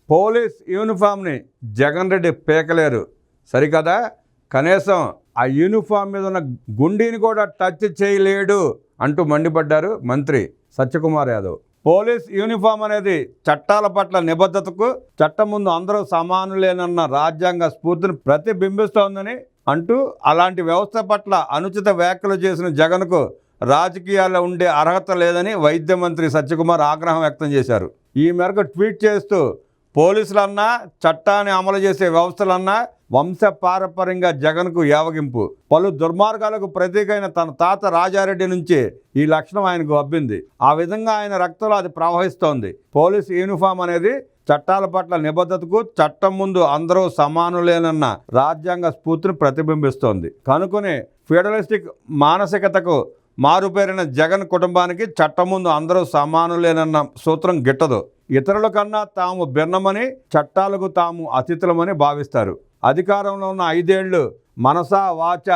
Police యూనిఫామ్ని Jagan Reddy పీకలేరు సరికదా, కనీసం ఆ యూనిఫామ్ మీద ఉన్న గుండీని కూడా టచ్ చేయలేడు అంటూ మండిపడ్డారు మంత్రి సత్యకుమార్ యాదవ్. పోలీస్ యూనిఫామ్ అనేది చట్టాల పట్ల నిబద్ధతకు, చట్టం ముందు అందరూ సమానులేనన్న రాజ్యాంగ స్ఫూర్తిని ప్రతిబింబిస్తోందని అంటూ అలాంటి వ్యవస్థ పట్ల అనుచిత వ్యాఖ్యలు చేసిన జగన్కు రాజకీయాల్లో ఉండే అర్హత లేదని వైద్య మంత్రి సత్యకుమార్ ఆగ్రహం వ్యక్తం చేశారు. ఈ మేరకు ట్వీట్ చేస్తూ పోలీసులన్నా, చట్టాన్ని అమలు చేసే వ్యవస్థలన్నా వంశపారపర్యంగా జగన్కు యావగింపు. పలు దుర్మార్గాలకు ప్రతీకైన తన తాత రాజారెడ్డి నుంచి ఈ లక్షణం ఆయనకు అబ్బింది. ఆ విధంగా ఆయన రక్తంలో అది ప్రవహిస్తోంది. పోలీసు యూనిఫామ్ అనేది చట్టాల పట్ల నిబద్ధతకు, చట్టం ముందు అందరూ సమానులేనన్న రాజ్యాంగ స్ఫూర్తిని ప్రతిబింబిస్తోంది. కనుకొని ఫెడరలిస్టిక్ మానసికతకు మారుపేరిన జగన్ కుటుంబానికి చట్టం ముందు అందరూ సమానులేనన్న సూత్రం గిట్టదు. ఇతరుల కన్నా తాము భిన్నమని, చట్టాలకు తాము అతిథులమని భావిస్తారు. అధికారంలో ఉన్న 5 ఏళ్లు మనసా వాచ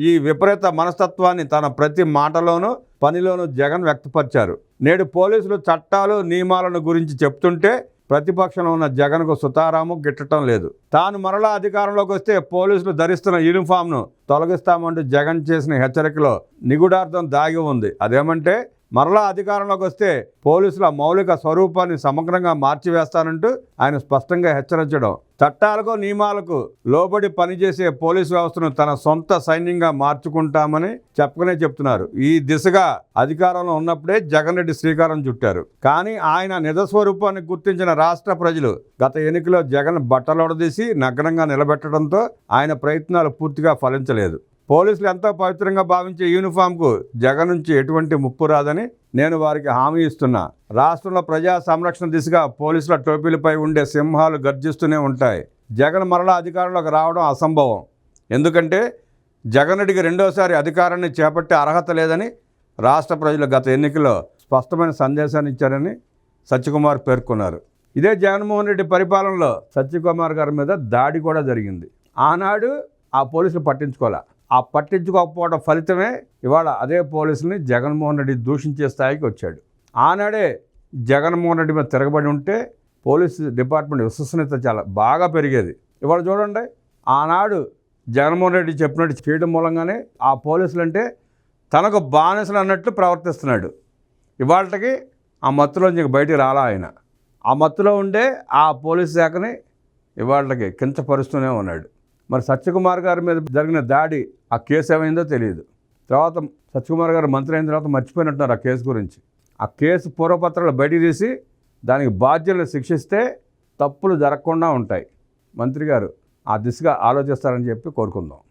ఈ విపరీత మనస్తత్వాన్ని తన ప్రతి మాటలోనూ పనిలోనూ జగన్ వ్యక్తపరిచారు. నేడు పోలీసులు చట్టాలు నియమాలను గురించి చెప్తుంటే ప్రతిపక్షంలో ఉన్న జగన్కు సుతారాము గిట్టడం లేదు. తాను మరలా అధికారంలోకి వస్తే పోలీసులు ధరిస్తున్న యూనిఫామ్ను తొలగిస్తామంటూ జగన్ చేసిన హెచ్చరికలో నిగూఢార్థం దాగి ఉంది. అదేమంటే మరలా అధికారంలోకి వస్తే పోలీసుల మౌలిక స్వరూపాన్ని సమగ్రంగా మార్చివేస్తానంటూ ఆయన స్పష్టంగా హెచ్చరించడం. చట్టాలకు నియమాలకు లోబడి పనిచేసే పోలీసు వ్యవస్థను తన సొంత సైన్యంగా మార్చుకుంటామని చెప్పకనే చెప్తున్నారు. ఈ దిశగా అధికారంలో ఉన్నప్పుడే జగన్ రెడ్డి శ్రీకారం చుట్టారు. కానీ ఆయన నిజస్వరూపాన్ని గుర్తించిన రాష్ట్ర ప్రజలు గత ఎన్నికలో జగన్ బట్టలొడదీసి నగ్నంగా నిలబెట్టడంతో ఆయన ప్రయత్నాలు పూర్తిగా ఫలించలేదు. పోలీసులు ఎంతో పవిత్రంగా భావించే యూనిఫామ్కు జగన్ నుంచి ఎటువంటి ముప్పు రాదని నేను వారికి హామీ ఇస్తున్నా. రాష్ట్రంలో ప్రజా సంరక్షణ దిశగా పోలీసుల టోపీలపై ఉండే సింహాలు గర్జిస్తూనే ఉంటాయి. జగన్ మరలా అధికారంలోకి రావడం అసంభవం. ఎందుకంటే జగన్ రెడ్డికి రెండోసారి అధికారాన్ని చేపట్టే అర్హత లేదని రాష్ట్ర ప్రజలు గత ఎన్నికల్లో స్పష్టమైన సందేశాన్ని ఇచ్చారని సత్యకుమార్ పేర్కొన్నారు. ఇదే జగన్మోహన్ రెడ్డి పరిపాలనలో సత్యకుమార్ గారి మీద దాడి కూడా జరిగింది. ఆనాడు ఆ పోలీసులు పట్టించుకోలే. ఆ పట్టించుకోకపోవడం ఫలితమే ఇవాళ అదే పోలీసుల్ని జగన్మోహన్ రెడ్డి దూషించే స్థాయికి వచ్చాడు. ఆనాడే జగన్మోహన్ రెడ్డి మీద తిరగబడి ఉంటే పోలీసు డిపార్ట్మెంట్ విశ్వసనీయత చాలా బాగా పెరిగేది. ఇవాళ చూడండి, ఆనాడు జగన్మోహన్ రెడ్డి చెప్పినట్టు చేయడం మూలంగానే ఆ పోలీసులు అంటే తనకు బానిసలు అన్నట్లు ప్రవర్తిస్తున్నాడు. ఇవాళకి ఆ మత్తులోంచి బయటికి రాలా ఆయన. ఆ మత్తులో ఉండే ఆ పోలీసు శాఖని ఇవాళకి కించపరుస్తూనే ఉన్నాడు. మరి సత్యకుమార్ గారి మీద జరిగిన దాడి ఆ కేసు ఏమైందో తెలియదు. తర్వాత సత్యకుమార్ గారు మంత్రి అయిన తర్వాత మర్చిపోయినట్టున్నారు ఆ కేసు గురించి. ఆ కేసు పూర్వపత్రాలు బయటికి తీసి దానికి బాధ్యులను శిక్షిస్తే తప్పులు జరగకుండా ఉంటాయి. మంత్రి గారు ఆ దిశగా ఆలోచిస్తారని చెప్పి కోరుకుందాం.